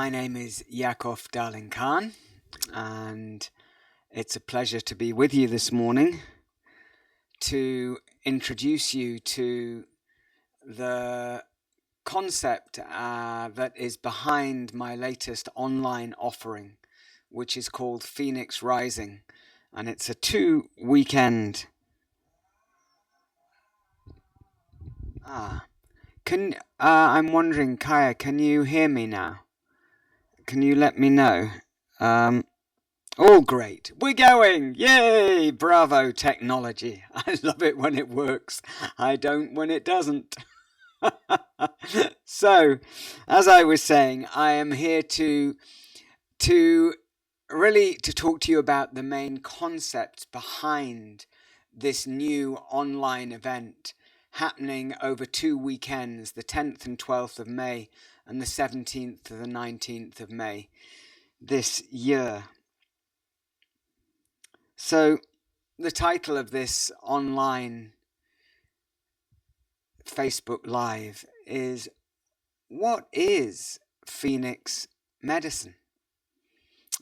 My name is Yakov Darling Khan, and it's a pleasure to be with you this morning to introduce you to the concept that is behind my latest online offering, which is called Phoenix Rising, and it's a 2-weekend. I'm wondering, Kaya, can you hear me now? Can you let me know? All great. We're going. Yay! Bravo, technology. I love it when it works. I don't when it doesn't. So, as I was saying, I am here to really to talk to you about the main concepts behind this new online event happening over 2 weekends, the 10th and 12th of May and the 17th to the 19th of May this year. So, the title of this online Facebook Live is What is Phoenix Medicine?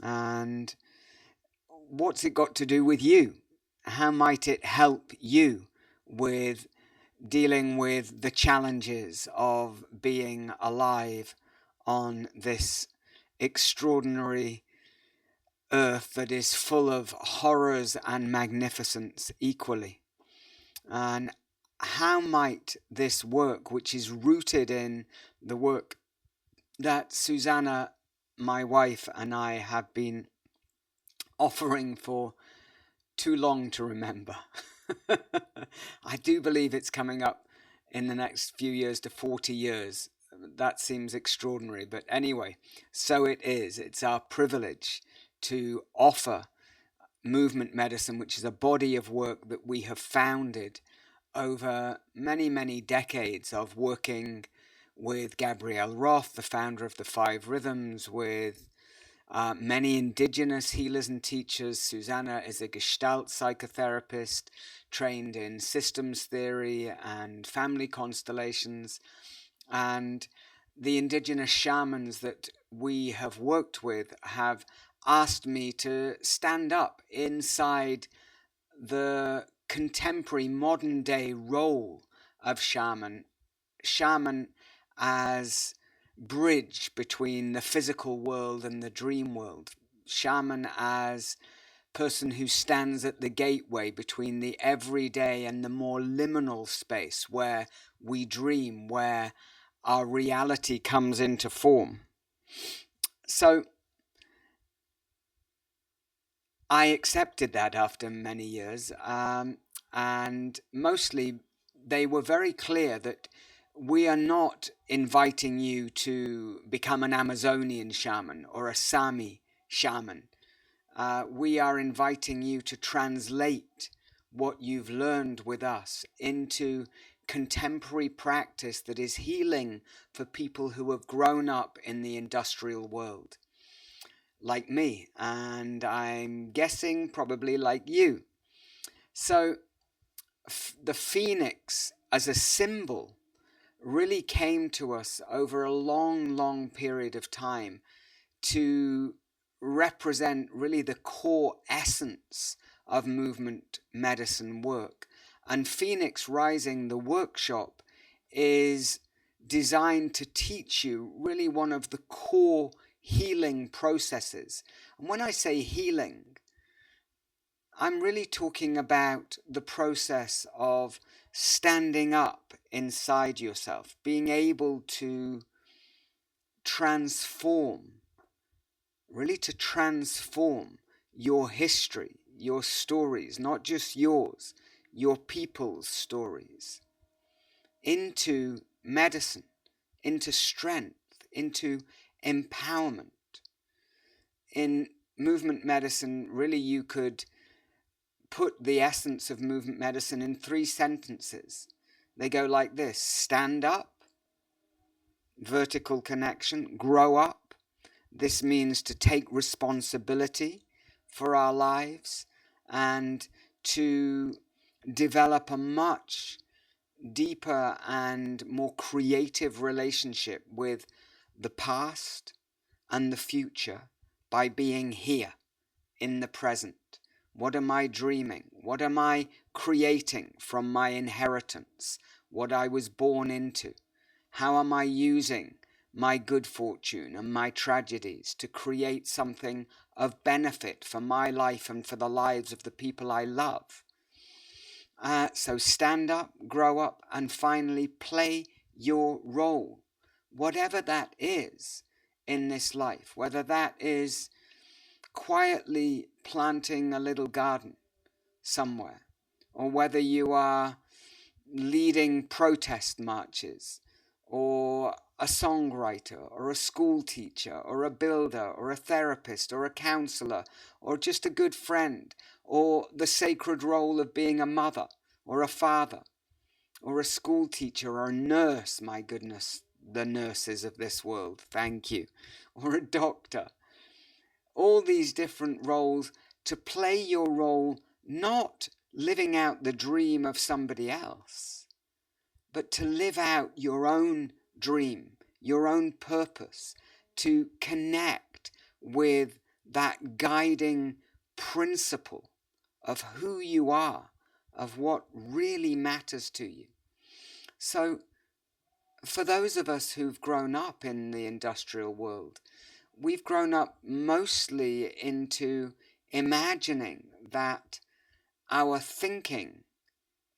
And what's it got to do with you? How might it help you with dealing with the challenges of being alive on this extraordinary earth that is full of horrors and magnificence equally? And how might this work, which is rooted in the work that Susanna, my wife, and I have been offering for too long to remember. I do believe it's coming up in the next few years to 40 years. That seems extraordinary, but anyway, so it is. It's our privilege to offer movement medicine, which is a body of work that we have founded over many, many decades of working with Gabrielle Roth, the founder of the Five Rhythms, with many indigenous healers and teachers. Susanna is a Gestalt psychotherapist trained in systems theory and family constellations. And the indigenous shamans that we have worked with have asked me to stand up inside the contemporary modern day role of shaman as bridge between the physical world and the dream world, shaman as person who stands at the gateway between the everyday and the more liminal space where we dream, where our reality comes into form. So I accepted that after many years, and mostly they were very clear that we are not inviting you to become an Amazonian shaman or a Sami shaman. We are inviting you to translate what you've learned with us into contemporary practice that is healing for people who have grown up in the industrial world, like me, and I'm guessing probably like you. So the phoenix as a symbol really came to us over a long, long period of time to represent really the core essence of movement medicine work. And Phoenix Rising, the workshop, is designed to teach you really one of the core healing processes. And when I say healing, I'm really talking about the process of standing up inside yourself, being able to transform, really to transform your history, your stories, not just yours, your people's stories, into medicine, into strength, into empowerment. In movement medicine, really you could put the essence of movement medicine in 3 sentences. They go like this: stand up, vertical connection, grow up. This means to take responsibility for our lives and to develop a much deeper and more creative relationship with the past, and the future by being here in the present. What am I dreaming? What am I creating from my inheritance, what I was born into? How am I using my good fortune and my tragedies to create something of benefit for my life and for the lives of the people I love? So stand up, grow up, and finally play your role, whatever that is in this life, whether that is quietly planting a little garden somewhere, or whether you are leading protest marches, or a songwriter, or a school teacher, or a builder, or a therapist, or a counselor, or just a good friend, or the sacred role of being a mother, or a father, or a school teacher, or a nurse, my goodness, the nurses of this world, thank you, or a doctor. All these different roles, to play your role, not living out the dream of somebody else, but to live out your own dream, your own purpose, to connect with that guiding principle of who you are, of what really matters to you. So, for those of us who've grown up in the industrial world, we've grown up mostly into imagining that our thinking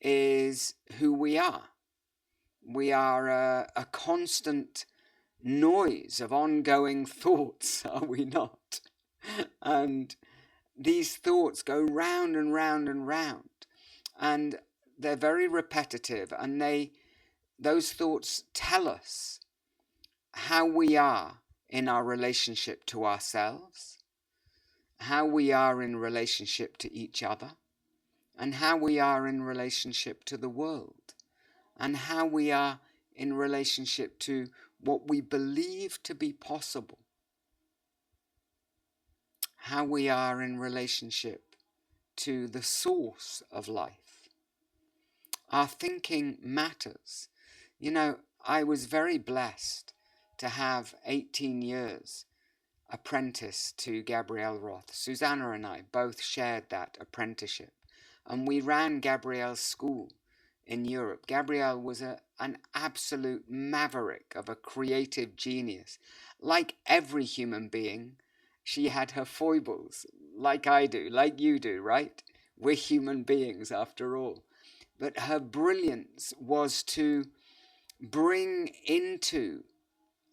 is who we are. We are a constant noise of ongoing thoughts, are we not? And these thoughts go round and round and round, and they're very repetitive, and those thoughts tell us how we are in our relationship to ourselves, how we are in relationship to each other, and how we are in relationship to the world, and how we are in relationship to what we believe to be possible, how we are in relationship to the source of life. Our thinking matters. You know, I was very blessed to have 18 years apprentice to Gabrielle Roth. Susanna and I both shared that apprenticeship, and we ran Gabrielle's school in Europe. Gabrielle was an absolute maverick of a creative genius. Like every human being, she had her foibles, like I do, like you do, right? We're human beings after all. But her brilliance was to bring into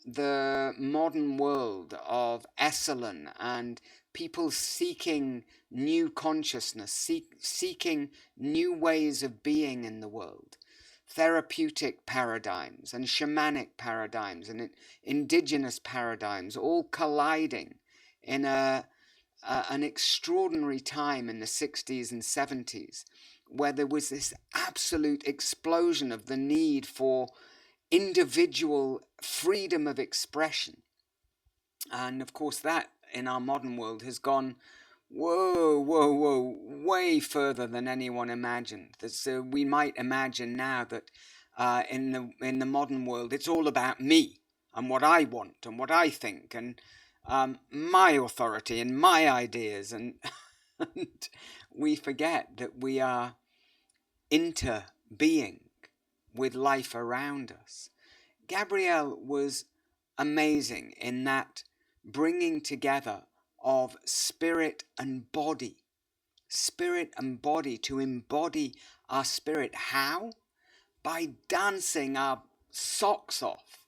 the modern world of Esalen and people seeking new consciousness, seeking new ways of being in the world, therapeutic paradigms and shamanic paradigms and indigenous paradigms, all colliding in an extraordinary time in the 60s and 70s, where there was this absolute explosion of the need for individual freedom of expression. And of course that in our modern world has gone way further than anyone imagined. So we might imagine now that in the modern world it's all about me and what I want and what I think and my authority and my ideas, and we forget that we are interbeing with life around us. Gabrielle was amazing in that bringing together of spirit and body to embody our spirit. How? By dancing our socks off,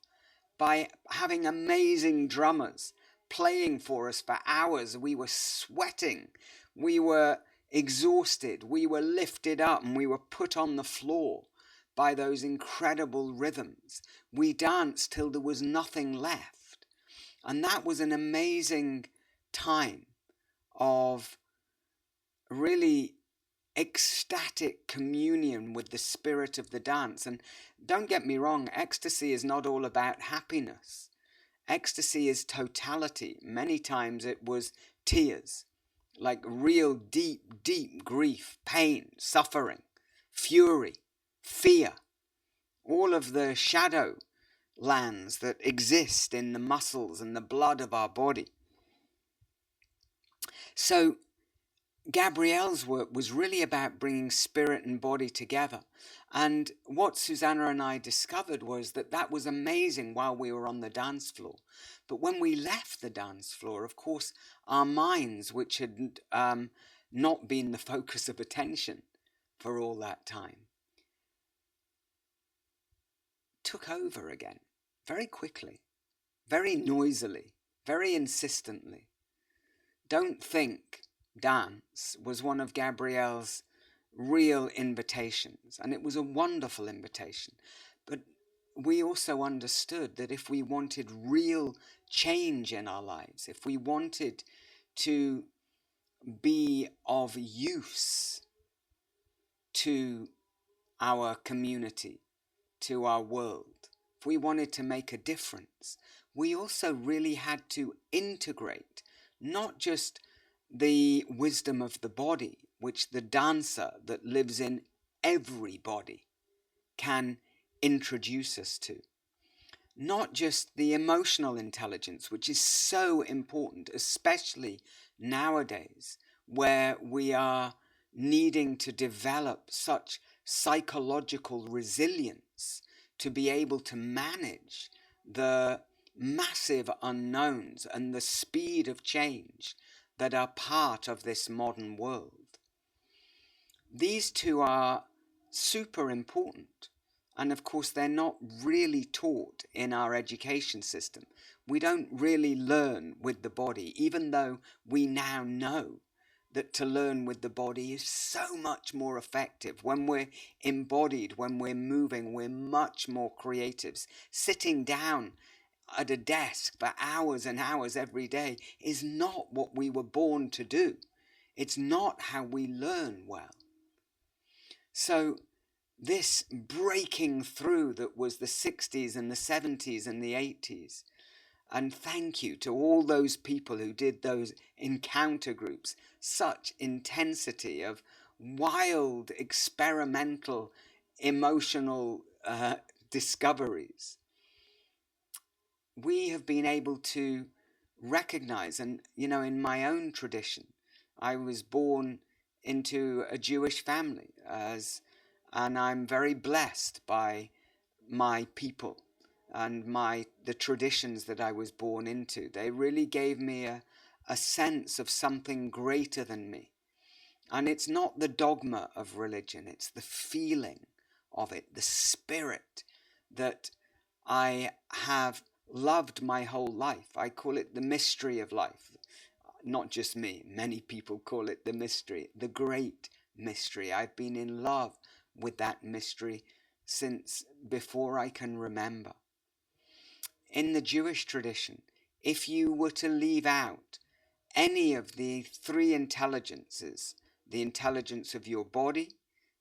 by having amazing drummers playing for us for hours. We were sweating, we were exhausted, we were lifted up, and we were put on the floor by those incredible rhythms. We danced till there was nothing left. And that was an amazing time of really ecstatic communion with the spirit of the dance. And don't get me wrong, ecstasy is not all about happiness. Ecstasy is totality. Many times it was tears, like real deep grief, pain, suffering, fury, fear, all of the shadow lands that exist in the muscles and the blood of our body. So Gabrielle's work was really about bringing spirit and body together. And what Susanna and I discovered was that that was amazing while we were on the dance floor. But when we left the dance floor, of course, our minds, which had not been the focus of attention for all that time, took over again very quickly, very noisily, very insistently. Don't think dance was one of Gabrielle's real invitations, and it was a wonderful invitation. But we also understood that if we wanted real change in our lives, if we wanted to be of use to our community, to our world, if we wanted to make a difference, we also really had to integrate not just the wisdom of the body, which the dancer that lives in every body can introduce us to, not just the emotional intelligence, which is so important, especially nowadays, where we are needing to develop such psychological resilience to be able to manage the massive unknowns and the speed of change that are part of this modern world. These two are super important. And of course, they're not really taught in our education system. We don't really learn with the body, even though we now know that to learn with the body is so much more effective. When we're embodied, when we're moving, we're much more creatives. Sitting down at a desk for hours and hours every day is not what we were born to do. It's not how we learn well. So this breaking through that was the 60s and the 70s and the 80s, and thank you to all those people who did those encounter groups, such intensity of wild, experimental, emotional discoveries. We have been able to recognize, and in my own tradition, I was born into a Jewish family, and I'm very blessed by my people and the traditions that I was born into. They really gave me a sense of something greater than me. And it's not the dogma of religion, it's the feeling of it, the spirit that I have loved my whole life. I call it the mystery of life. Not just me, many people call it the mystery, the great mystery. I've been in love with that mystery since before I can remember. In the Jewish tradition, if you were to leave out any of the three intelligences, the intelligence of your body,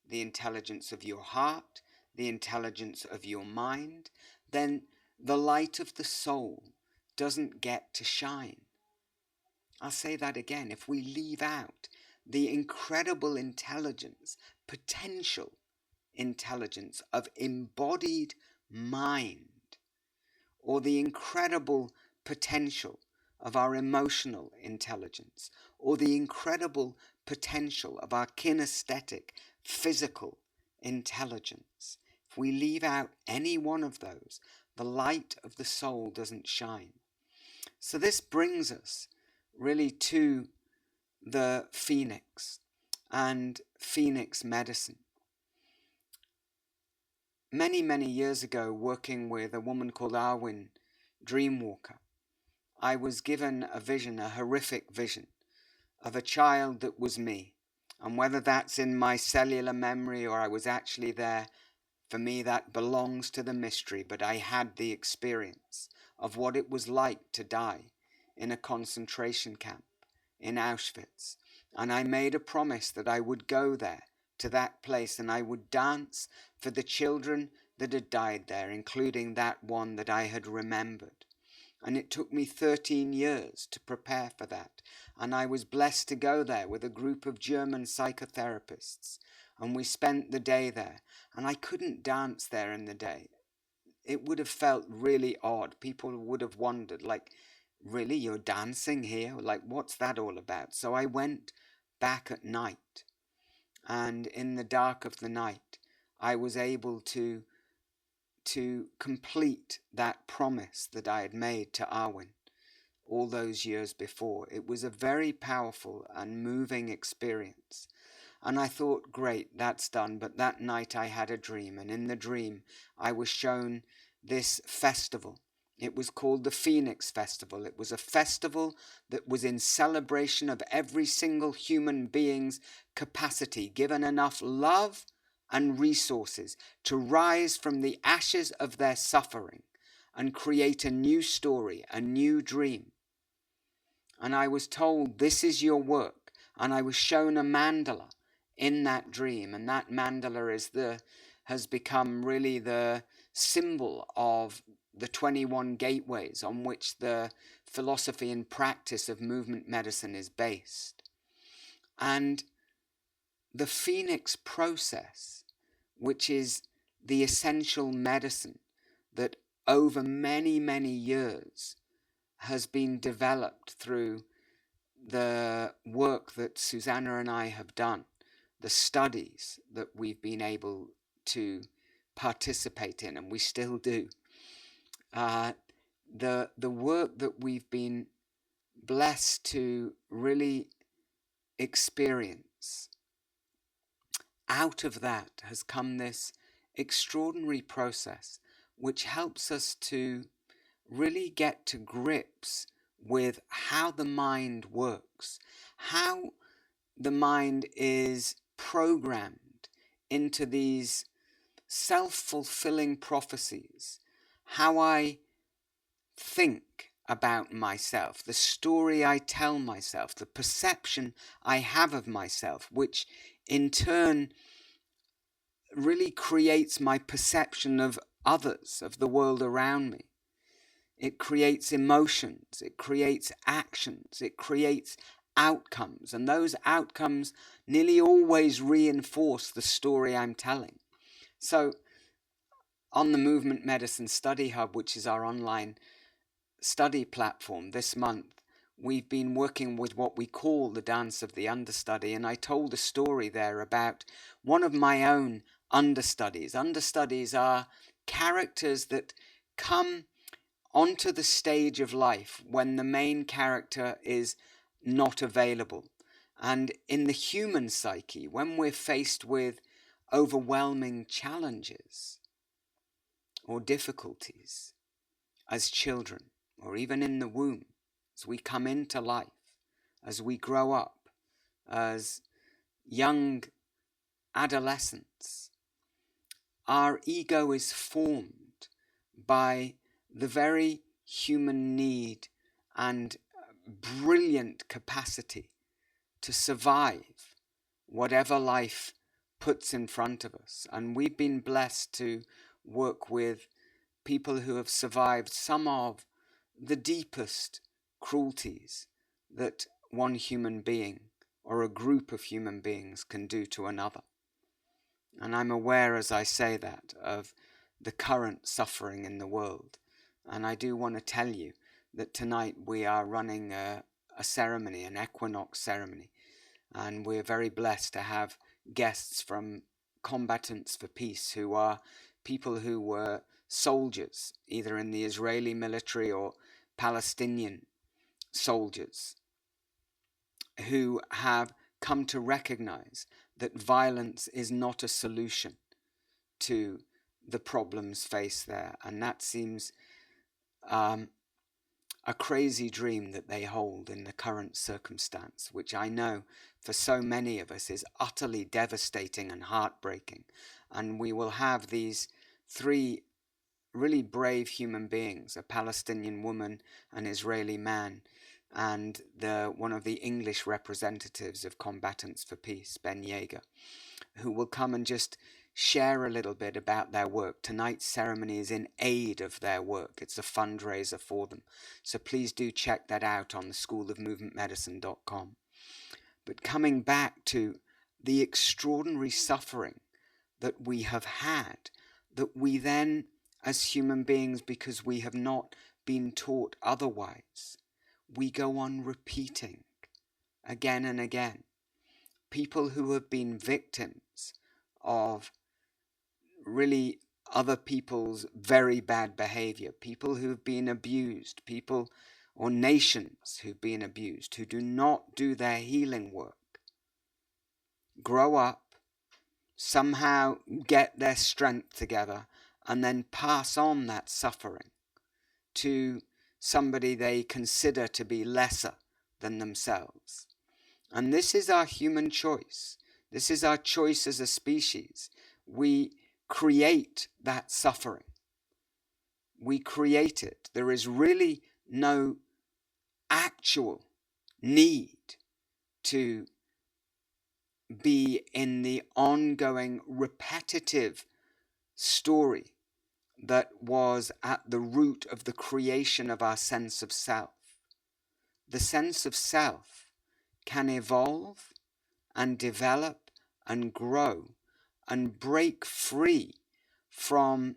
the intelligence of your heart, the intelligence of your mind, then the light of the soul doesn't get to shine. I'll say that again. If we leave out the incredible intelligence, potential intelligence of embodied mind, or the incredible potential of our emotional intelligence, or the incredible potential of our kinesthetic, physical intelligence, if we leave out any one of those, the light of the soul doesn't shine. So this brings us really to the Phoenix and Phoenix medicine. Many, many years ago, working with a woman called Arwen Dreamwalker, I was given a vision, a horrific vision, of a child that was me. And whether that's in my cellular memory or I was actually there, for me that belongs to the mystery. But I had the experience of what it was like to die in a concentration camp in Auschwitz. And I made a promise that I would go there, to that place, and I would dance for the children that had died there, including that one that I had remembered. And it took me 13 years to prepare for that. And I was blessed to go there with a group of German psychotherapists. And we spent the day there. And I couldn't dance there in the day. it would have felt really odd. People would have wondered, like, really, you're dancing here? Like, what's that all about? So I went back at night, and in the dark of the night, I was able to complete that promise that I had made to Arwen all those years before. It was a very powerful and moving experience. And I thought, great, that's done. But that night I had a dream, and in the dream I was shown this festival. It was called the Phoenix Festival. It was a festival that was in celebration of every single human being's capacity, given enough love and resources to rise from the ashes of their suffering and create a new story, a new dream. And I was told, this is your work. And I was shown a mandala in that dream. And that mandala has become really the symbol of the 21 gateways on which the philosophy and practice of movement medicine is based. And the Phoenix process, which is the essential medicine that over many, many years has been developed through the work that Susanna and I have done, the studies that we've been able to participate in, and we still do. The work that we've been blessed to really experience, out of that has come this extraordinary process which helps us to really get to grips with how the mind works, how the mind is programmed into these self-fulfilling prophecies, how I think about myself, the story I tell myself, the perception I have of myself, which in turn really creates my perception of others, of the world around me. It creates emotions, it creates actions, it creates outcomes, and those outcomes nearly always reinforce the story I'm telling. So on the Movement Medicine Study Hub, which is our online study platform, this month we've been working with what we call the dance of the understudy, and I told a story there about one of my own understudies. Understudies are characters that come onto the stage of life when the main character is not available. And in the human psyche, when we're faced with overwhelming challenges or difficulties as children, or even in the womb, as we come into life, as we grow up, as young adolescents, our ego is formed by the very human need and brilliant capacity to survive whatever life puts in front of us. And we've been blessed to work with people who have survived some of the deepest cruelties that one human being or a group of human beings can do to another. And I'm aware, as I say that, of the current suffering in the world. And I do want to tell you that tonight we are running a ceremony, an equinox ceremony. And we're very blessed to have guests from Combatants for Peace, who are people who were soldiers, either in the Israeli military or Palestinian soldiers, who have come to recognize that violence is not a solution to the problems faced there. And that seems a crazy dream that they hold in the current circumstance, which I know for so many of us is utterly devastating and heartbreaking. And we will have these three really brave human beings, a Palestinian woman, an Israeli man, and one of the English representatives of Combatants for Peace, Ben Yeager, who will come and just share a little bit about their work. Tonight's ceremony is in aid of their work. It's a fundraiser for them. So please do check that out on the schoolofmovementmedicine.com. But coming back to the extraordinary suffering that we have had, that we then as human beings, because we have not been taught otherwise, we go on repeating again and again. People who have been victims of really other people's very bad behavior, people who've been abused, people or nations who've been abused, who do not do their healing work, grow up, somehow get their strength together, and then pass on that suffering to somebody they consider to be lesser than themselves. And this is our human choice. This is our choice as a species. We create that suffering. We create it. There is really no actual need to be in the ongoing repetitive story that was at the root of the creation of our sense of self. The sense of self can evolve and develop and grow and break free from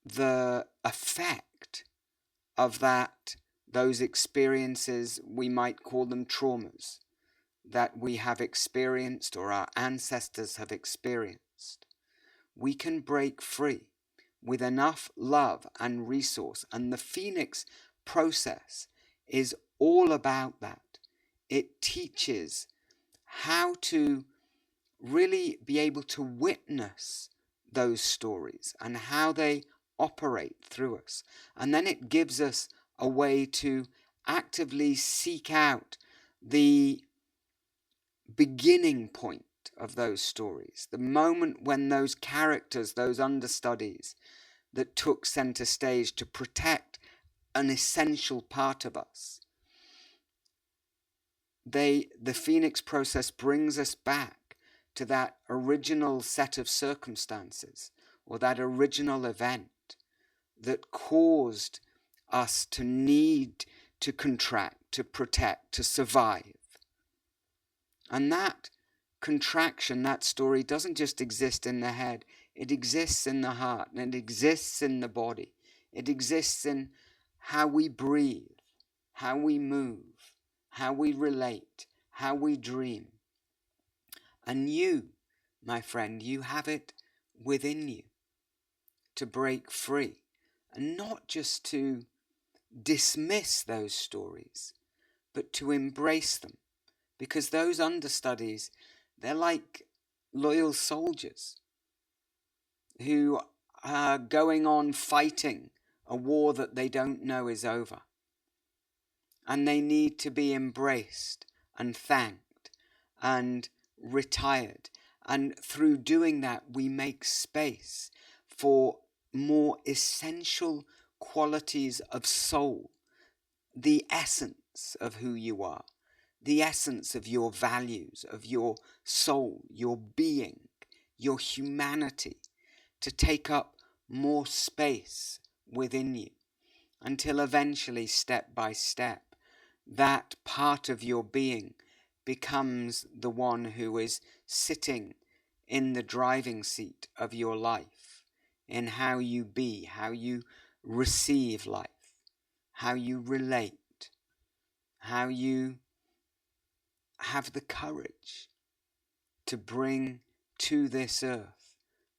the effect of those experiences. We might call them traumas that we have experienced or our ancestors have experienced. We can break free with enough love and resource, and the Phoenix process is all about that. It teaches how to really be able to witness those stories and how they operate through us. And then it gives us a way to actively seek out the beginning point of those stories, the moment when those characters, those understudies that took center stage to protect an essential part of us, the Phoenix process brings us back to that original set of circumstances or that original event that caused us to need to contract, to protect, to survive. And that contraction, that story, doesn't just exist in the head. It exists in the heart, and it exists in the body. It exists in how we breathe, how we move, how we relate, how we dream. And you, my friend, you have it within you to break free, and not just to dismiss those stories, but to embrace them. Because those understudies, they're like loyal soldiers who are going on fighting a war that they don't know is over. And they need to be embraced and thanked and retired. And through doing that, we make space for more essential qualities of soul, the essence of who you are, the essence of your values, of your soul, your being, your humanity, to take up more space within you, until eventually, step by step, that part of your being becomes the one who is sitting in the driving seat of your life, in how you be, how you receive life, how you relate, how you have the courage to bring to this earth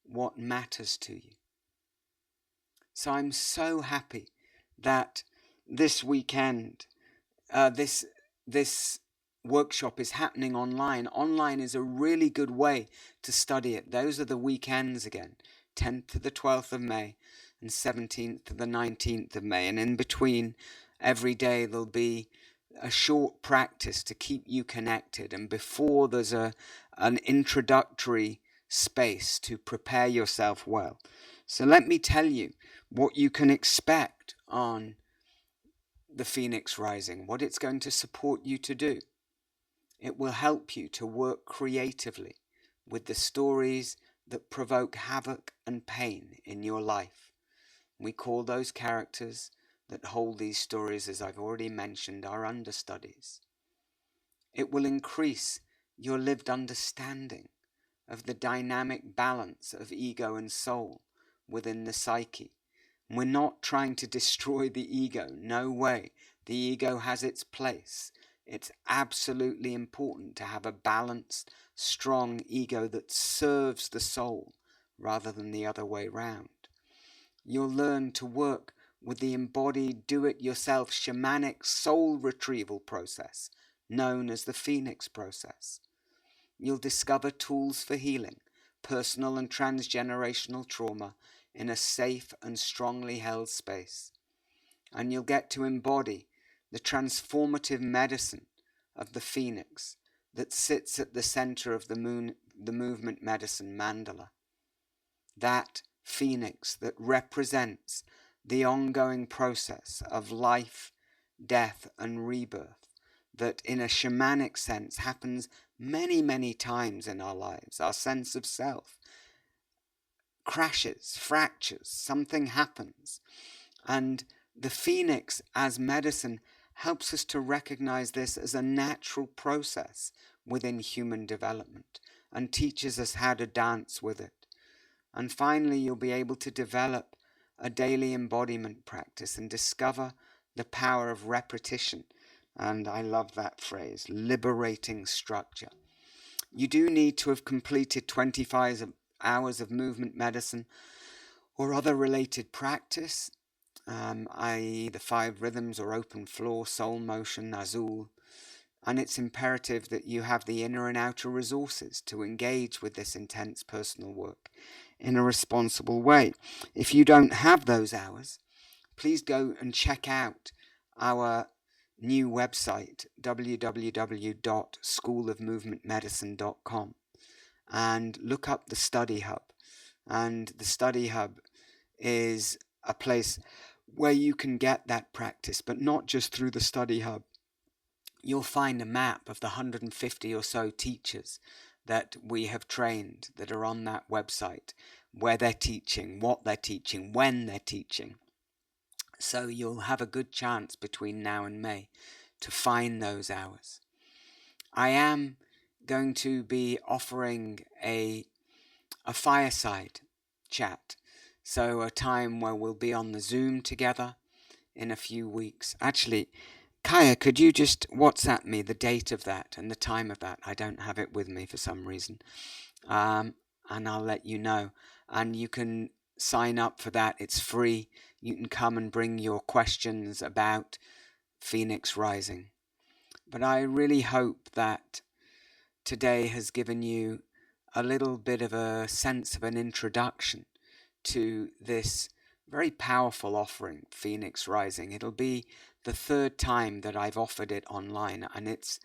what matters to you. So I'm so happy that this weekend, this workshop is happening online. Online is a really good way to study it. Those are the weekends again, 10th to the 12th of May and 17th to the 19th of May. And in between, every day there'll be a short practice to keep you connected. And before, there's an introductory space to prepare yourself well. So let me tell you what you can expect on the Phoenix Rising, what it's going to support you to do. It will help you to work creatively with the stories that provoke havoc and pain in your life. We call those characters that hold these stories, as I've already mentioned, our understudies. It will increase your lived understanding of the dynamic balance of ego and soul within the psyche. We're not trying to destroy the ego. No way. The ego has its place. It's absolutely important to have a balanced, strong ego that serves the soul rather than the other way round. You'll learn to work with the embodied, do-it-yourself shamanic soul retrieval process known as the Phoenix process. You'll discover tools for healing personal and transgenerational trauma in a safe and strongly held space. And you'll get to embody the transformative medicine of the Phoenix that sits at the center of the movement medicine mandala. That Phoenix that represents the ongoing process of life, death, and rebirth that in a shamanic sense happens many, many times in our lives. Our sense of self crashes, fractures, something happens. And the Phoenix as medicine helps us to recognize this as a natural process within human development and teaches us how to dance with it. And finally, you'll be able to develop a daily embodiment practice and discover the power of repetition. And I love that phrase, liberating structure. You do need to have completed 25 hours of movement medicine or other related practice, i.e. the 5 rhythms or open floor, soul motion, Azul. And it's imperative that you have the inner and outer resources to engage with this intense personal work in a responsible way. If you don't have those hours, please go and check out our new website, www.schoolofmovementmedicine.com, and look up the Study Hub. And the Study Hub is a place where you can get that practice, but not just through the Study Hub. You'll find a map of the 150 or so teachers that we have trained that are on that website, where they're teaching, what they're teaching, when they're teaching. So you'll have a good chance between now and May to find those hours. I am going to be offering a fireside chat, so a time where we'll be on the Zoom together in a few weeks. Actually, Kaya, could you just WhatsApp me the date of that and the time of that? I don't have it with me for some reason. And I'll let you know. And you can sign up for that. It's free. You can come and bring your questions about Phoenix Rising. But I really hope that today has given you a little bit of a sense of an introduction to this very powerful offering, Phoenix Rising. It'll be the 3rd time that I've offered it online, and it's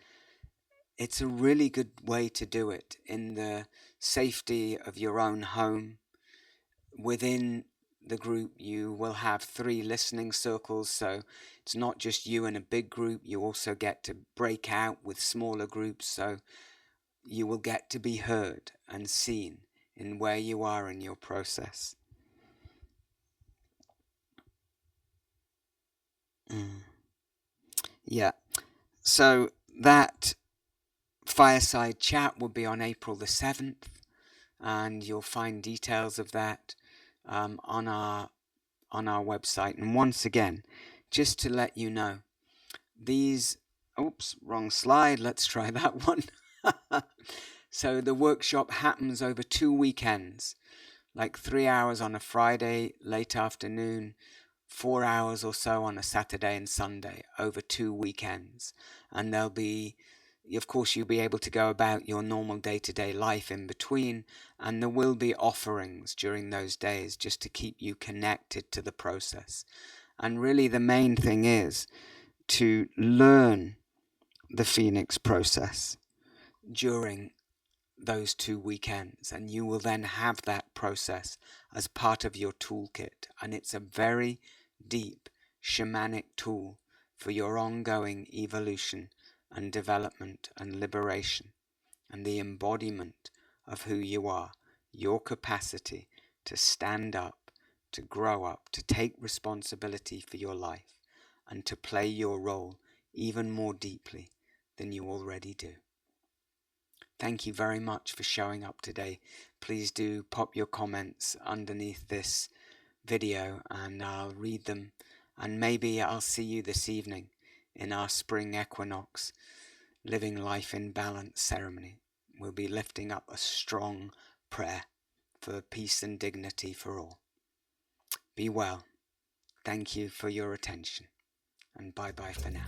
a really good way to do it in the safety of your own home. Within the group, you will have 3 listening circles, so it's not just you in a big group. You also get to break out with smaller groups, so you will get to be heard and seen in where you are in your process. Yeah, so that fireside chat will be on April the 7th, and you'll find details of that on our website. And once again, just to let you know, these, oops, wrong slide, let's try that one. So the workshop happens over 2 weekends, like 3 hours on a Friday late afternoon, 4 hours or so on a Saturday and Sunday over 2 weekends. And there'll be, of course, you'll be able to go about your normal day-to-day life in between, and there will be offerings during those days just to keep you connected to the process. And really the main thing is to learn the Phoenix process during those 2 weekends, and you will then have that process as part of your toolkit. And it's a very deep shamanic tool for your ongoing evolution and development and liberation and the embodiment of who you are, your capacity to stand up, to grow up, to take responsibility for your life, and to play your role even more deeply than you already do. Thank you very much for showing up today. Please do pop your comments underneath this video and I'll read them, and maybe I'll see you this evening in our spring equinox living life in balance ceremony. We'll be lifting up a strong prayer for peace and dignity for all. Be well. Thank you for your attention, and bye bye for now.